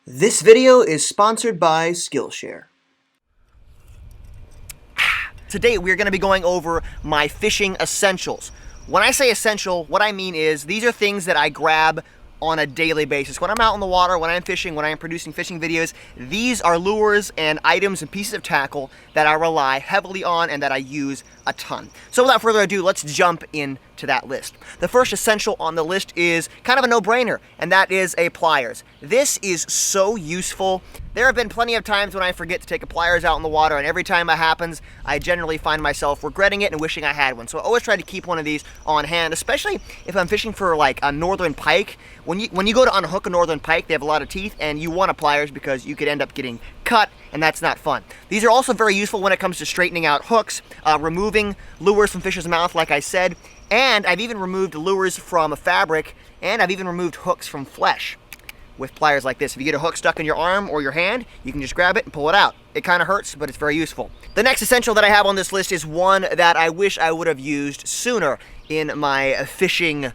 This video is sponsored by Skillshare. Today we're going to be going over my fishing essentials. When I say essential, what I mean is these are things that I grab on a daily basis. When I'm out in the water, when I'm fishing, when I'm producing fishing videos, these are lures and items and pieces of tackle that I rely heavily on and that I use a ton. So without further ado, let's jump into that list. The first essential on the list is kind of a no-brainer, and that is a pliers. This is so useful. There have been plenty of times when I forget to take a pliers out in the water, and every time that happens, I generally find myself regretting it and wishing I had one. So I always try to keep one of these on hand, especially if I'm fishing for like a northern pike. When you go to unhook a northern pike, they have a lot of teeth, and you want a pliers because you could end up getting cut, and that's not fun. These are also very useful when it comes to straightening out hooks, removing lures from fish's mouth, like I said, and I've even removed lures from fabric, and I've even removed hooks from flesh with pliers like this. If you get a hook stuck in your arm or your hand, you can just grab it and pull it out. It kind of hurts, but it's very useful. The next essential that I have on this list is one that I wish I would have used sooner in my fishing, I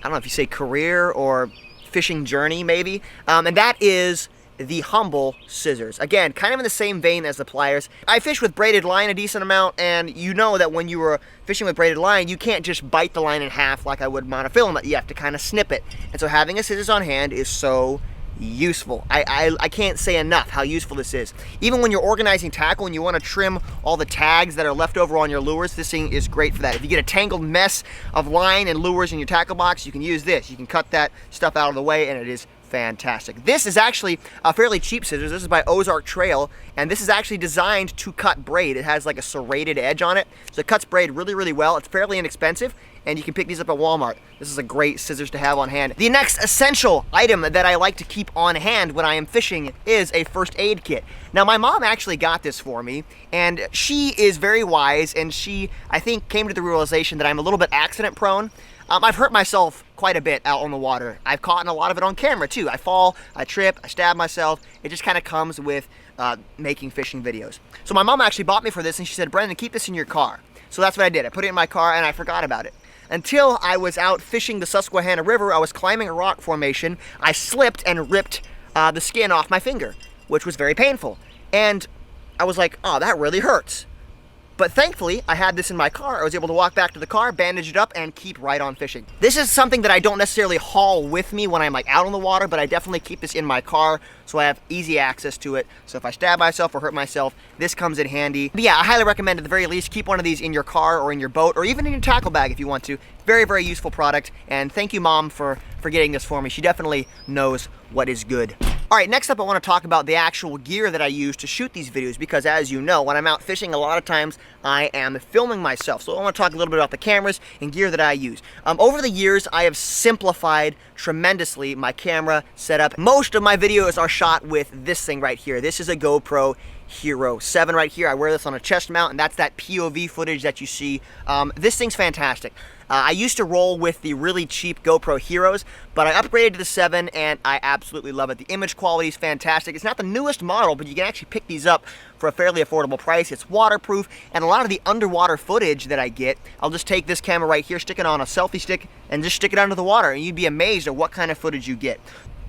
don't know if you say career or fishing journey maybe, and that is the Humble scissors. Again, kind of in the same vein as the pliers. I fish with braided line a decent amount, and you know that when you were fishing with braided line, you can't just bite the line in half like I would monofilament. You have to kind of snip it. And so having a scissors on hand is so useful. I can't say enough how useful this is. Even when you're organizing tackle and you want to trim all the tags that are left over on your lures, this thing is great for that. If you get a tangled mess of line and lures in your tackle box, you can use this. You can cut that stuff out of the way, and it is fantastic. This is actually a fairly cheap scissors. This is by Ozark Trail, and this is actually designed to cut braid. It has like a serrated edge on it, so it cuts braid really, really well. It's fairly inexpensive, and you can pick these up at Walmart. This is a great scissors to have on hand. The next essential item that I like to keep on hand when I am fishing is a first aid kit. Now, my mom actually got this for me, and she is very wise, and she, I think, came to the realization that I'm a little bit accident prone. I've hurt myself quite a bit out on the water. I've caught a lot of it on camera too. I fall, I trip, I stab myself. It just kind of comes with making fishing videos. So my mom actually bought me for this, and she said, "Brendan, keep this in your car." So that's what I did. I put it in my car, and I forgot about it. Until I was out fishing the Susquehanna River, I was climbing a rock formation. I slipped and ripped the skin off my finger, which was very painful. And I was like, oh, that really hurts. But thankfully, I had this in my car. I was able to walk back to the car, bandage it up, and keep right on fishing. This is something that I don't necessarily haul with me when I'm like out on the water, but I definitely keep this in my car so I have easy access to it. So if I stab myself or hurt myself, this comes in handy. But yeah, I highly recommend at the very least keep one of these in your car or in your boat or even in your tackle bag if you want to. Very, very useful product, and thank you, Mom, for getting this for me. She definitely knows what is good. All right, next up I want to talk about the actual gear that I use to shoot these videos, because as you know, when I'm out fishing, a lot of times I am filming myself. So I want to talk a little bit about the cameras and gear that I use. Over the years, I have simplified tremendously my camera setup. Most of my videos are shot with this thing right here. This is a GoPro Hero 7 right here. I wear this on a chest mount, and that's that POV footage that you see. This thing's fantastic. I used to roll with the really cheap GoPro Heroes, but I upgraded to the 7, and I absolutely love it. The image quality is fantastic. It's not the newest model, but you can actually pick these up for a fairly affordable price. It's waterproof, and a lot of the underwater footage that I get, I'll just take this camera right here, stick it on a selfie stick, and just stick it under the water, and you'd be amazed at what kind of footage you get.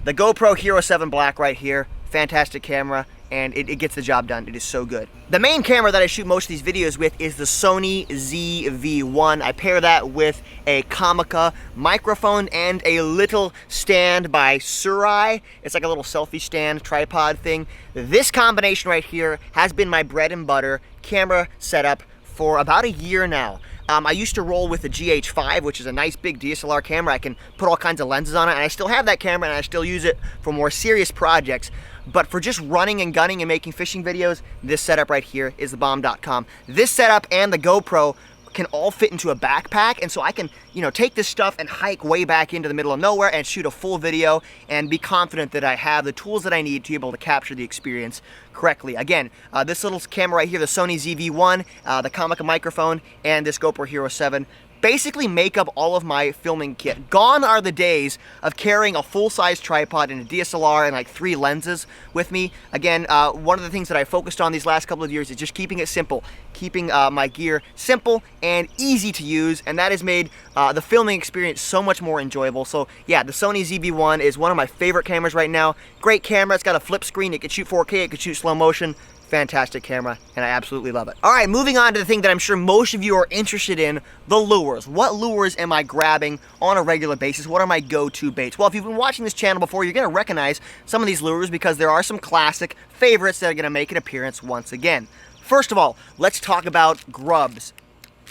The GoPro Hero 7 Black right here, fantastic camera, and it gets the job done. It is so good. The main camera that I shoot most of these videos with is the Sony ZV-1. I pair that with a Comica microphone and a little stand by Sirui. It's like a little selfie stand tripod thing. This combination right here has been my bread and butter camera setup for about a year now. I used to roll with the GH5, which is a nice big DSLR camera. I can put all kinds of lenses on it, and I still have that camera, and I still use it for more serious projects. But for just running and gunning and making fishing videos, this setup right here is thebomb.com. This setup and the GoPro can all fit into a backpack, and so I can, take this stuff and hike way back into the middle of nowhere and shoot a full video and be confident that I have the tools that I need to be able to capture the experience correctly. Again, this little camera right here, the Sony ZV-1, the Comica microphone, and this GoPro Hero 7, basically make up all of my filming kit. Gone are the days of carrying a full-size tripod and a DSLR and like 3 lenses with me. Again, one of the things that I focused on these last couple of years is just keeping it simple, keeping my gear simple and easy to use, and that has made the filming experience so much more enjoyable. So yeah, the Sony ZV-1 is one of my favorite cameras right now. Great camera, it's got a flip screen, it can shoot 4K, it can shoot slow motion. Fantastic camera, and I absolutely love it. All right, moving on to the thing that I'm sure most of you are interested in, the lures. What lures am I grabbing on a regular basis? What are my go-to baits? Well, if you've been watching this channel before, you're gonna recognize some of these lures because there are some classic favorites that are gonna make an appearance once again. First of all, let's talk about grubs.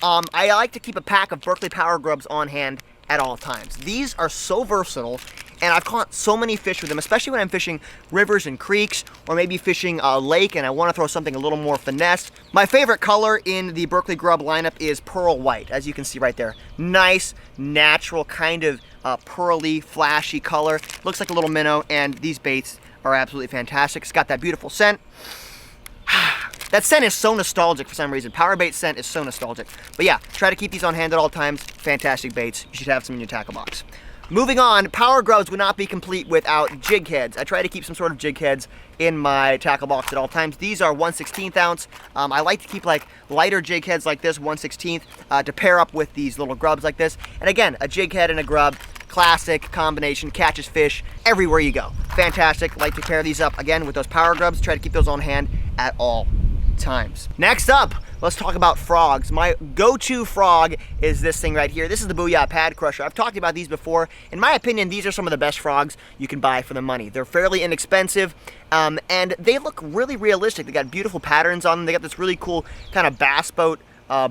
I like to keep a pack of Berkley Power Grubs on hand at all times. These are so versatile, and I've caught so many fish with them, especially when I'm fishing rivers and creeks, or maybe fishing a lake and I want to throw something a little more finesse. My favorite color in the Berkley Grub lineup is pearl white, as you can see right there. Nice, natural, kind of pearly, flashy color. Looks like a little minnow, and these baits are absolutely fantastic. It's got that beautiful scent. That scent is so nostalgic for some reason. Power bait scent is so nostalgic. But yeah, try to keep these on hand at all times. Fantastic baits. You should have some in your tackle box. Moving on, Power Grubs would not be complete without jig heads. I try to keep some sort of jig heads in my tackle box at all times. These are 1/16 ounce. I like to keep like lighter jig heads like this, 1/16, to pair up with these little grubs like this. And again, a jig head and a grub, classic combination, catches fish everywhere you go. Fantastic. Like to pair these up again with those Power Grubs. Try to keep those on hand at all times. Next up, let's talk about frogs. My go-to frog is this thing right here. This is the Booyah Pad Crusher. I've talked about these before. In my opinion, these are some of the best frogs you can buy for the money. They're fairly inexpensive, and they look really realistic. They got beautiful patterns on them. They got this really cool kind of bass boat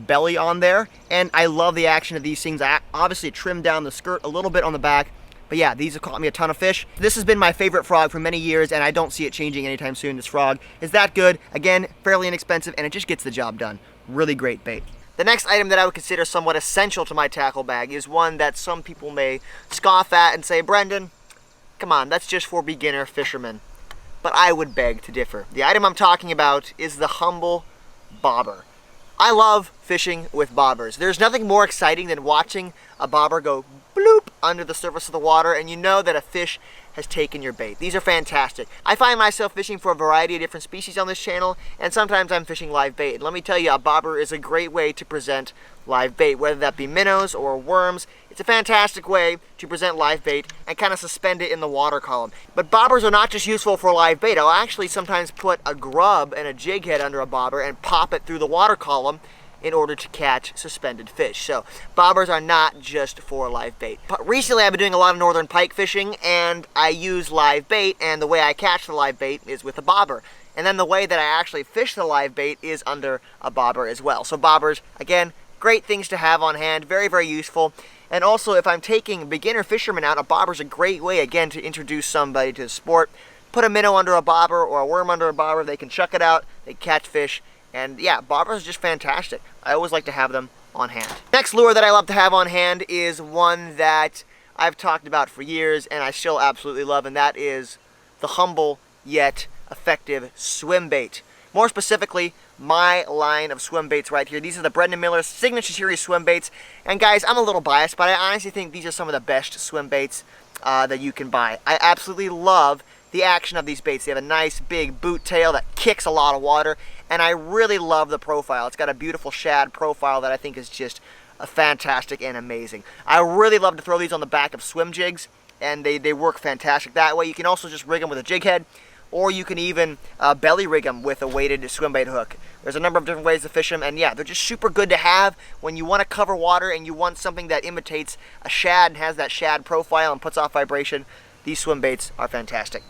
belly on there, and I love the action of these things. I obviously trimmed down the skirt a little bit on the back, but yeah, these have caught me a ton of fish. This has been my favorite frog for many years, and I don't see it changing anytime soon. This frog is that good. Again, fairly inexpensive, and it just gets the job done. Really great bait. The next item that I would consider somewhat essential to my tackle bag is one that some people may scoff at and say, Brendan, come on, that's just for beginner fishermen. But I would beg to differ. The item I'm talking about is the Humble Bobber. I love fishing with bobbers. There's nothing more exciting than watching a bobber go bloop under the surface of the water, and you know that a fish has taken your bait. These are fantastic. I find myself fishing for a variety of different species on this channel, and sometimes I'm fishing live bait. And let me tell you, a bobber is a great way to present live bait, whether that be minnows or worms. It's a fantastic way to present live bait and kind of suspend it in the water column. But bobbers are not just useful for live bait. I'll actually sometimes put a grub and a jig head under a bobber and pop it through the water column in order to catch suspended fish. So bobbers are not just for live bait. But recently I've been doing a lot of northern pike fishing, and I use live bait, and the way I catch the live bait is with a bobber. And then the way that I actually fish the live bait is under a bobber as well. So bobbers, again, great things to have on hand, very, very useful. And also, if I'm taking beginner fishermen out, a bobber's a great way, again, to introduce somebody to the sport. Put a minnow under a bobber or a worm under a bobber, they can chuck it out, they catch fish. And yeah, bobbers are just fantastic. I always like to have them on hand. Next lure that I love to have on hand is one that I've talked about for years and I still absolutely love, and that is the humble yet effective swim bait. More specifically, my line of swim baits right here. These are the Brendan Miller Signature Series swim baits. And guys, I'm a little biased, but I honestly think these are some of the best swim baits that you can buy. I absolutely love the action of these baits. They have a nice big boot tail that kicks a lot of water, and I really love the profile. It's got a beautiful shad profile that I think is just fantastic and amazing. I really love to throw these on the back of swim jigs, and they work fantastic that way. You can also just rig them with a jig head, or you can even belly rig them with a weighted swim bait hook. There's a number of different ways to fish them, and yeah, they're just super good to have when you want to cover water and you want something that imitates a shad and has that shad profile and puts off vibration. These swim baits are fantastic.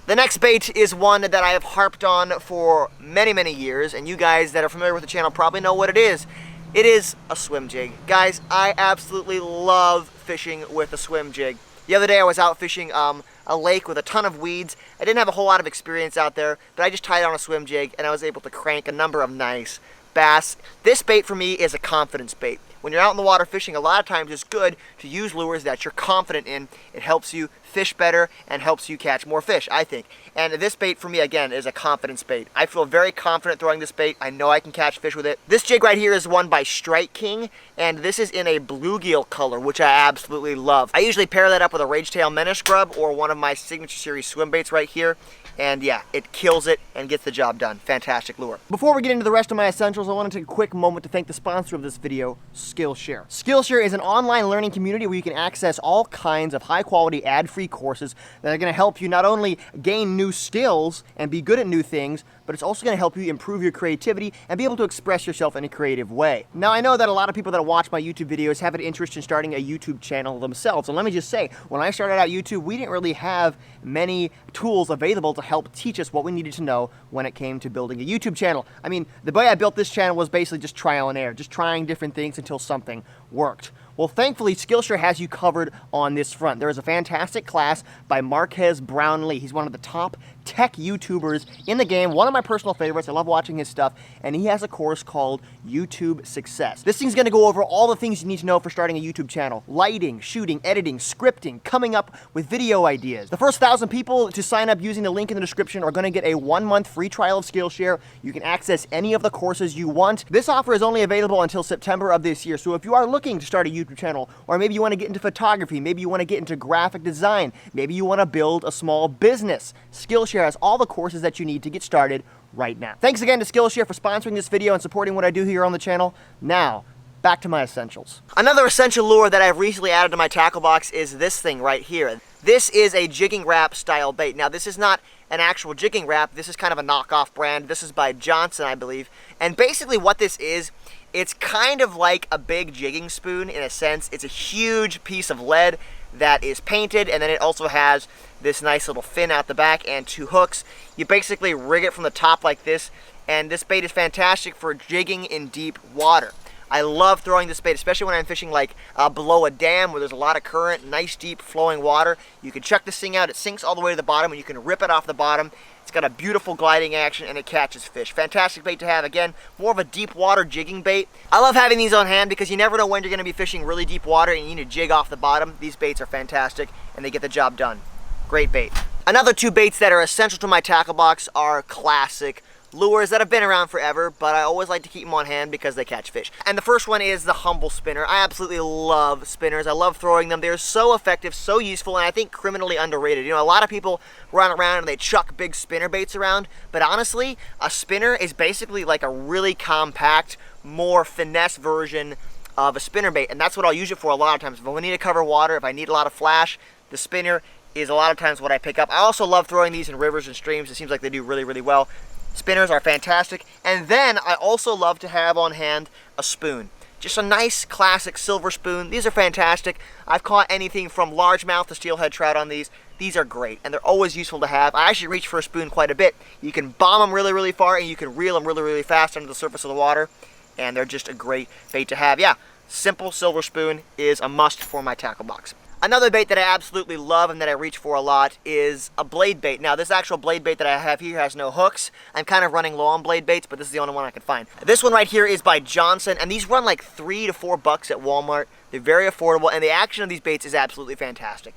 The next bait is one that I have harped on for many, many years, and you guys that are familiar with the channel probably know what it is. It is a swim jig. Guys, I absolutely love fishing with a swim jig. The other day I was out fishing a lake with a ton of weeds. I didn't have a whole lot of experience out there, but I just tied on a swim jig and I was able to crank a number of nice bass. This bait for me is a confidence bait. when you're out in the water fishing, a lot of times it's good to use lures that you're confident in. It helps you fish better and helps you catch more fish, I think. And this bait for me, again, is a confidence bait. I feel very confident throwing this bait. I know I can catch fish with it. This jig right here is one by Strike King, and this is in a bluegill color, which I absolutely love. I usually pair that up with a Ragetail Menace Grub or one of my Signature Series swim baits right here. And yeah, it kills it and gets the job done. Fantastic lure. Before we get into the rest of my essentials, I want to take a quick moment to thank the sponsor of this video, Skillshare. Skillshare is an online learning community where you can access all kinds of high-quality, ad-free courses that are going to help you not only gain new skills and be good at new things, but it's also going to help you improve your creativity and be able to express yourself in a creative way. Now, I know that a lot of people that watch my YouTube videos have an interest in starting a YouTube channel themselves. And let me just say, when I started out YouTube, we didn't really have many tools available to help teach us what we needed to know when it came to building a YouTube channel. I mean, the way I built this channel was basically just trial and error, just trying different things until something worked. Well, thankfully, Skillshare has you covered on this front. There is a fantastic class by Marques Brownlee. He's one of the top tech YouTubers in the game, one of my personal favorites. I love watching his stuff, and he has a course called YouTube Success. This thing's gonna go over all the things you need to know for starting a YouTube channel: lighting, shooting, editing, scripting, coming up with video ideas. The first 1,000 people to sign up using the link in the description are gonna get a 1-month free trial of Skillshare. You can access any of the courses you want. This offer is only available until September of this year, so if you are looking to start a YouTube channel, or maybe you want to get into photography, maybe you want to get into graphic design, maybe you want to build a small business, Skillshare has all the courses that you need to get started right now. Thanks again to Skillshare for sponsoring this video and supporting what I do here on the channel. Now, back to my essentials. Another essential lure that I've recently added to my tackle box is this thing right here. This is a Jigging Rap style bait. Now, this is not an actual Jigging Rap. This is kind of a knockoff brand. This is by Johnson, I believe. And basically what this is, it's kind of like a big jigging spoon in a sense. It's a huge piece of lead that is painted, and then it also has this nice little fin out the back and 2 hooks. You basically rig it from the top like this, and this bait is fantastic for jigging in deep water. I love throwing this bait, especially when I'm fishing like below a dam where there's a lot of current, nice deep flowing water. You can chuck this thing out, it sinks all the way to the bottom, and you can rip it off the bottom. It's got a beautiful gliding action, and it catches fish. Fantastic bait to have. Again, more of a deep water jigging bait. I love having these on hand because you never know when you're going to be fishing really deep water and you need to jig off the bottom. These baits are fantastic, and they get the job done. Great bait. Another 2 baits that are essential to my tackle box are classic lures that have been around forever, but I always like to keep them on hand because they catch fish. And the first one is the Humble Spinner. I absolutely love spinners. I love throwing them. They're so effective, so useful, and I think criminally underrated. You know, a lot of people run around and they chuck big spinner baits around, but honestly, a spinner is basically like a really compact, more finesse version of a spinner bait, and that's what I'll use it for a lot of times. If I need to cover water, if I need a lot of flash, the spinner is a lot of times what I pick up. I also love throwing these in rivers and streams. It seems like they do really, really well. Spinners are fantastic. And then I also love to have on hand a spoon. Just a nice classic silver spoon. These are fantastic. I've caught anything from largemouth to steelhead trout on these. These are great, and they're always useful to have. I actually reach for a spoon quite a bit. You can bomb them really, really far, and you can reel them really, really fast under the surface of the water, and they're just a great bait to have. Yeah, simple silver spoon is a must for my tackle box. Another bait that I absolutely love and that I reach for a lot is a blade bait. Now, this actual blade bait that I have here has no hooks. I'm kind of running low on blade baits, but this is the only one I could find. This one right here is by Johnson, and these run like $3 to $4 at Walmart. They're very affordable, and the action of these baits is absolutely fantastic.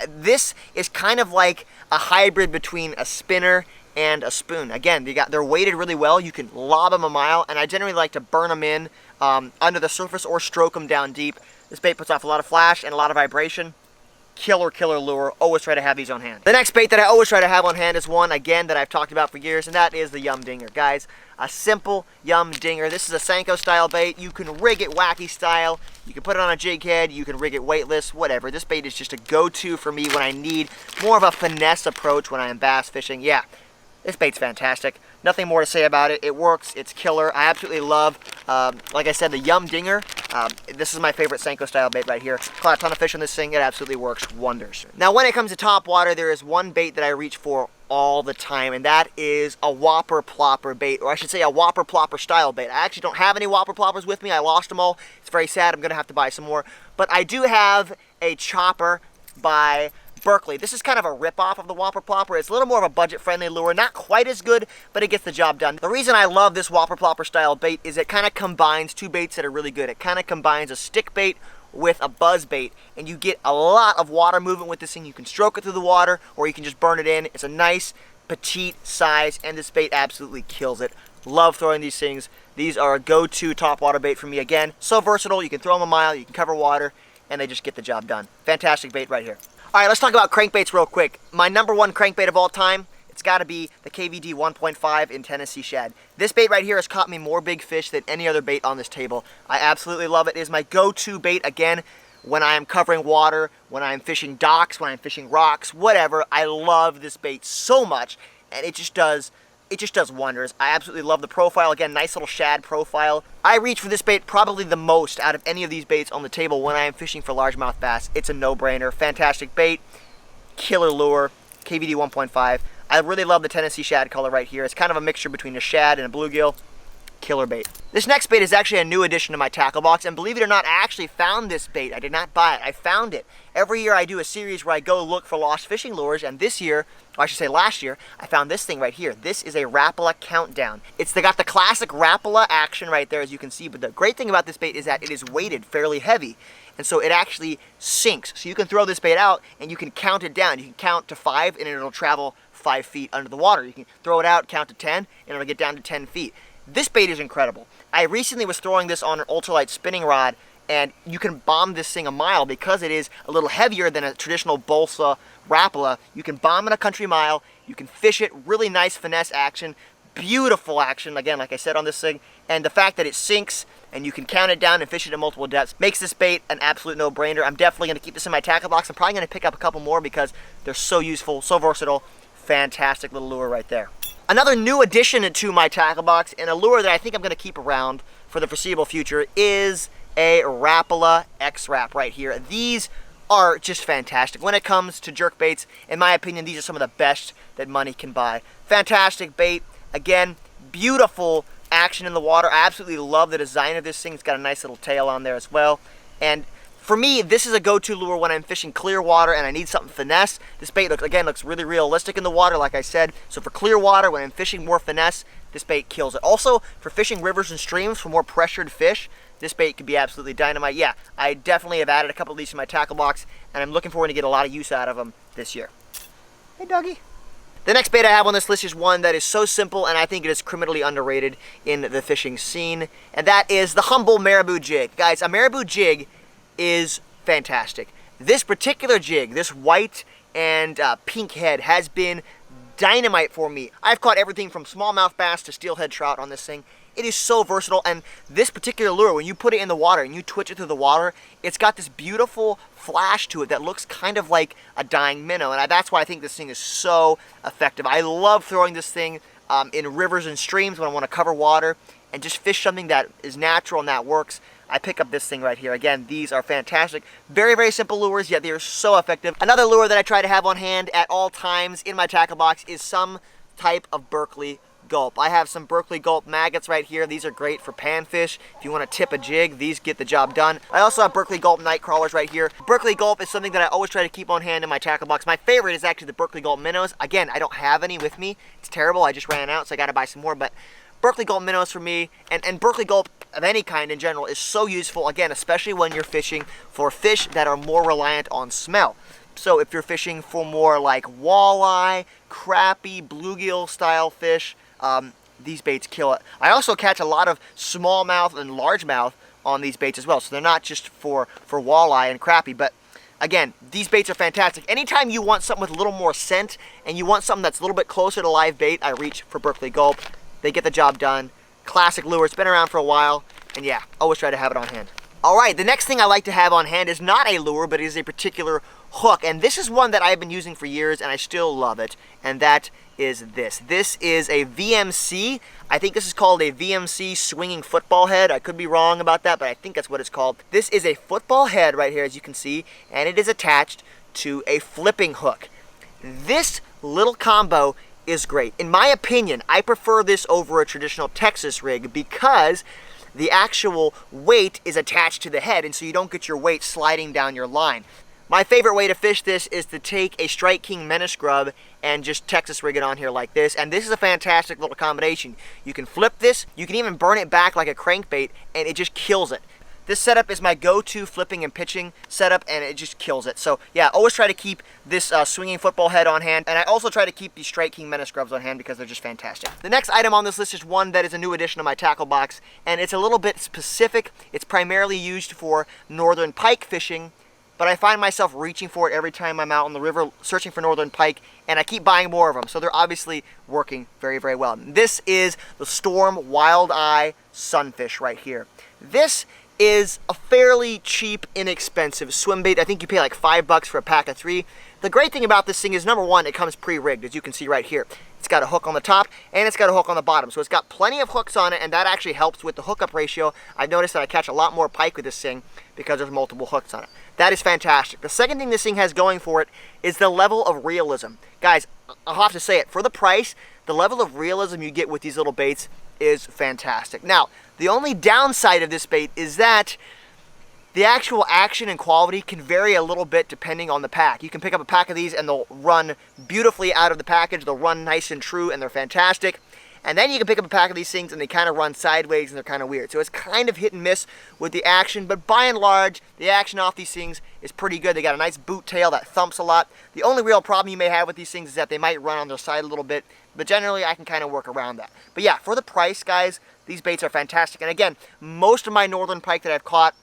This is kind of like a hybrid between a spinner and a spoon. Again, they're weighted really well. You can lob them a mile, and I generally like to burn them in under the surface or stroke them down deep. This bait puts off a lot of flash and a lot of vibration. Killer lure. Always try to have these on hand. The next bait that I always try to have on hand is one, again, that I've talked about for years, and that is the Yum Dinger. Guys, a simple Yum Dinger. This is a Senko style bait. You can rig it wacky style. You can put it on a jig head. You can rig it weightless, whatever. This bait is just a go-to for me when I need more of a finesse approach when I am bass fishing. Yeah, this bait's fantastic. Nothing more to say about it. It works. It's killer. I absolutely love, like I said, the Yum Dinger. This is my favorite Senko style bait right here. Caught a ton of fish on this thing. It absolutely works wonders. Now, when it comes to top water, there is one bait that I reach for all the time, and that is a Whopper Plopper bait, or I should say a Whopper Plopper style bait. I actually don't have any Whopper Ploppers with me. I lost them all. It's very sad. I'm going to have to buy some more. But I do have a chopper by Berkley. This is kind of a rip-off of the Whopper Plopper. It's a little more of a budget-friendly lure. Not quite as good, but it gets the job done. The reason I love this Whopper Plopper style bait is it kind of combines two baits that are really good. It kind of combines a stick bait with a buzz bait, and you get a lot of water movement with this thing. You can stroke it through the water, or you can just burn it in. It's a nice, petite size, and this bait absolutely kills it. Love throwing these things. These are a go-to top water bait for me. Again, so versatile. You can throw them a mile, you can cover water, and they just get the job done. Fantastic bait right here. All right, let's talk about crankbaits real quick. My number one crankbait of all time, it's got to be the KVD 1.5 in Tennessee Shad. This bait right here has caught me more big fish than any other bait on this table. I absolutely love it. It is my go-to bait, again, when I am covering water, when I'm fishing docks, when I'm fishing rocks, whatever. I love this bait so much, and it just does wonders. I absolutely love the profile. Again, nice little shad profile. I reach for this bait probably the most out of any of these baits on the table when I am fishing for largemouth bass. It's a no-brainer. Fantastic bait, killer lure, KVD 1.5. I really love the Tennessee Shad color right here. It's kind of a mixture between a shad and a bluegill. Killer bait. This next bait is actually a new addition to my tackle box, and believe it or not, I actually found this bait. I did not buy it. I found it. Every year I do a series where I go look for lost fishing lures, and this year, or I should say last year, I found this thing right here. This is a Rapala Countdown. They got the classic Rapala action right there, as you can see, but the great thing about this bait is that it is weighted fairly heavy, and so it actually sinks. So you can throw this bait out, and you can count it down. You can count to 5, and it'll travel 5 feet under the water. You can throw it out, count to 10, and it'll get down to 10 feet. This bait is incredible. I recently was throwing this on an ultralight spinning rod, and you can bomb this thing a mile because it is a little heavier than a traditional Bolsa Rapala. You can bomb it a country mile. You can fish it. Really nice finesse action. Beautiful action, again, like I said on this thing. And the fact that it sinks and you can count it down and fish it at multiple depths makes this bait an absolute no-brainer. I'm definitely going to keep this in my tackle box. I'm probably going to pick up a couple more because they're so useful, so versatile. Fantastic little lure right there. Another new addition to my tackle box, and a lure that I think I'm going to keep around for the foreseeable future, is a Rapala X-Rap right here. These are just fantastic. When it comes to jerk baits, in my opinion, these are some of the best that money can buy. Fantastic bait. Again, beautiful action in the water. I absolutely love the design of this thing. It's got a nice little tail on there as well. And for me, this is a go-to lure when I'm fishing clear water and I need something finesse. This bait, looks really realistic in the water, like I said. So for clear water, when I'm fishing more finesse, this bait kills it. Also, for fishing rivers and streams for more pressured fish, this bait could be absolutely dynamite. Yeah, I definitely have added a couple of these to my tackle box, and I'm looking forward to get a lot of use out of them this year. Hey, doggy. The next bait I have on this list is one that is so simple, and I think it is criminally underrated in the fishing scene, and that is the humble marabou jig. Guys, a marabou jig is fantastic. This particular jig, this white and pink head, has been dynamite for me. I've caught everything from smallmouth bass to steelhead trout on this thing. It is so versatile, and this particular lure, when you put it in the water and you twitch it through the water, it's got this beautiful flash to it that looks kind of like a dying minnow, and that's why I think this thing is so effective. I love throwing this thing in rivers and streams when I want to cover water and just fish something that is natural and that works. I pick up this thing right here. Again, these are fantastic. Very, very simple lures, yet they are so effective. Another lure that I try to have on hand at all times in my tackle box is some type of Berkley Gulp. I have some Berkley Gulp maggots right here. These are great for panfish. If you want to tip a jig, these get the job done. I also have Berkley Gulp night crawlers right here. Berkley Gulp is something that I always try to keep on hand in my tackle box. My favorite is actually the Berkley Gulp minnows. Again, I don't have any with me. It's terrible. I just ran out, so I got to buy some more. But Berkley Gulp minnows for me, and Berkley Gulp of any kind in general, is so useful, again, especially when you're fishing for fish that are more reliant on smell. So if you're fishing for more like walleye, crappie, bluegill style fish, these baits kill it. I also catch a lot of smallmouth and largemouth on these baits as well, so they're not just for walleye and crappie, but again, these baits are fantastic. Anytime you want something with a little more scent and you want something that's a little bit closer to live bait, I reach for Berkley Gulp. They get the job done. Classic lure. It's been around for a while, and yeah, always try to have it on hand. All right, the next thing I like to have on hand is not a lure, but it is a particular hook, and this is one that I've been using for years, and I still love it, and that is this. This is a VMC. I think this is called a VMC swinging football head. I could be wrong about that, but I think that's what it's called. This is a football head right here, as you can see, and it is attached to a flipping hook. This little combo is great. In my opinion, I prefer this over a traditional Texas rig because the actual weight is attached to the head, and so you don't get your weight sliding down your line. My favorite way to fish this is to take a Strike King Menace Grub and just Texas rig it on here like this. And this is a fantastic little combination. You can flip this, you can even burn it back like a crankbait, and it just kills it. This setup is my go-to flipping and pitching setup, and it just kills it. So yeah, always try to keep this swinging football head on hand, and I also try to keep these Strike King Menace Grubs on hand because they're just fantastic. The next item on this list is one that is a new addition to my tackle box, and it's a little bit specific. It's primarily used for northern pike fishing, but I find myself reaching for it every time I'm out on the river searching for northern pike, and I keep buying more of them, so they're obviously working very, very well. This is the Storm Wild Eye Sunfish right here. This is a fairly cheap, inexpensive swim bait. I think you pay like $5 for a pack of 3. The great thing about this thing is, number one, it comes pre-rigged, as you can see right here. It's got a hook on the top, and it's got a hook on the bottom. So it's got plenty of hooks on it, and that actually helps with the hookup ratio. I've noticed that I catch a lot more pike with this thing because there's multiple hooks on it. That is fantastic. The second thing this thing has going for it is the level of realism. Guys, I'll have to say it. For the price, the level of realism you get with these little baits is fantastic. Now, the only downside of this bait is that the actual action and quality can vary a little bit depending on the pack. You can pick up a pack of these and they'll run beautifully out of the package. They'll run nice and true and they're fantastic. And then you can pick up a pack of these things and they kind of run sideways and they're kind of weird. So it's kind of hit and miss with the action, but by and large, the action off these things is pretty good. They got a nice boot tail that thumps a lot. The only real problem you may have with these things is that they might run on their side a little bit, but generally I can kind of work around that. But yeah, for the price, guys, these baits are fantastic. And again, most of my northern pike that I've caught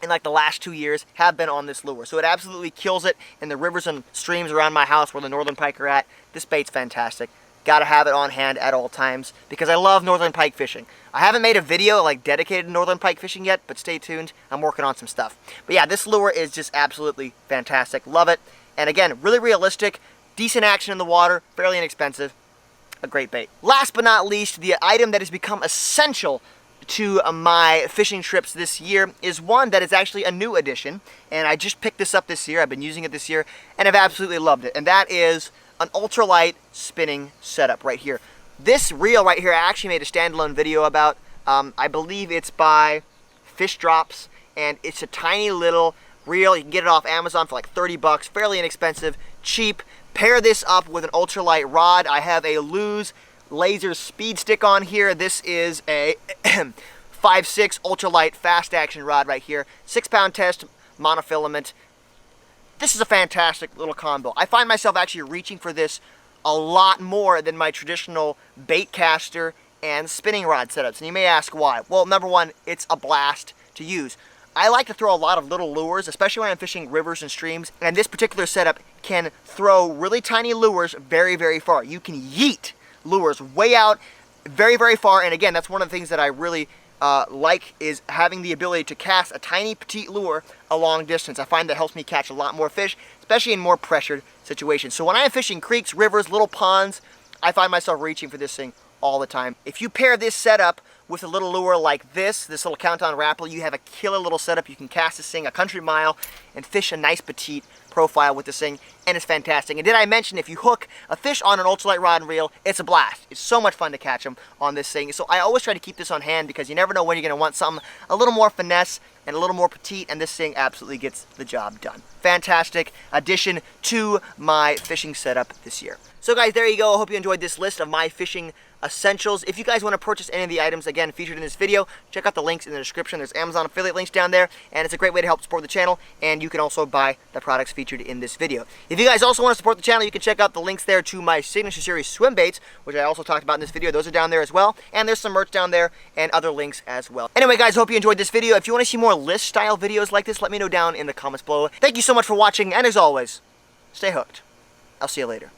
in like the last 2 years have been on this lure. So it absolutely kills it in the rivers and streams around my house where the northern pike are at. This bait's fantastic. Gotta have it on hand at all times because I love northern pike fishing. I haven't made a video like dedicated to northern pike fishing yet, but stay tuned. I'm working on some stuff. But yeah, this lure is just absolutely fantastic. Love it. And again, really realistic, decent action in the water, fairly inexpensive. A great bait. Last but not least, the item that has become essential to my fishing trips this year is one that is actually a new addition, and I just picked this up this year. I've been using it this year, and I've absolutely loved it, and that is an ultralight spinning setup right here. This reel right here, I actually made a standalone video about. I believe it's by Fish Drops, and it's a tiny little reel. You can get it off Amazon for like $30, fairly inexpensive, cheap. Pair this up with an ultralight rod. I have a Lew's laser speed stick on here. This is a 5.6 ultralight fast action rod right here. 6-pound test monofilament. This is a fantastic little combo. I find myself actually reaching for this a lot more than my traditional bait caster and spinning rod setups. And you may ask why. Well, number one, it's a blast to use. I like to throw a lot of little lures, especially when I'm fishing rivers and streams, and this particular setup can throw really tiny lures very, very far. You can yeet lures way out very, very far, and again, that's one of the things that I really like is having the ability to cast a tiny petite lure a long distance. I find that helps me catch a lot more fish, especially in more pressured situations. So when I am fishing creeks, rivers, little ponds, I find myself reaching for this thing all the time. If you pair this setup with a little lure like this little Count-On Rapala, you have a killer little setup. You can cast this thing a country mile and fish a nice petite profile with this thing, and it's fantastic. And did I mention if you hook a fish on an ultralight rod and reel, it's a blast. It's so much fun to catch them on this thing. So I always try to keep this on hand because you never know when you're going to want something a little more finesse and a little more petite, and this thing absolutely gets the job done. Fantastic addition to my fishing setup this year. So guys, there you go. I hope you enjoyed this list of my fishing essentials. If you guys want to purchase any of the items, again, featured in this video, check out the links in the description. There's Amazon affiliate links down there, and it's a great way to help support the channel, and you can also buy the products featured in this video. If you guys also want to support the channel, you can check out the links there to my Signature Series swim baits, which I also talked about in this video. Those are down there as well, and there's some merch down there and other links as well. Anyway, guys, hope you enjoyed this video. If you want to see more list-style videos like this, let me know down in the comments below. Thank you so much for watching, and as always, stay hooked. I'll see you later.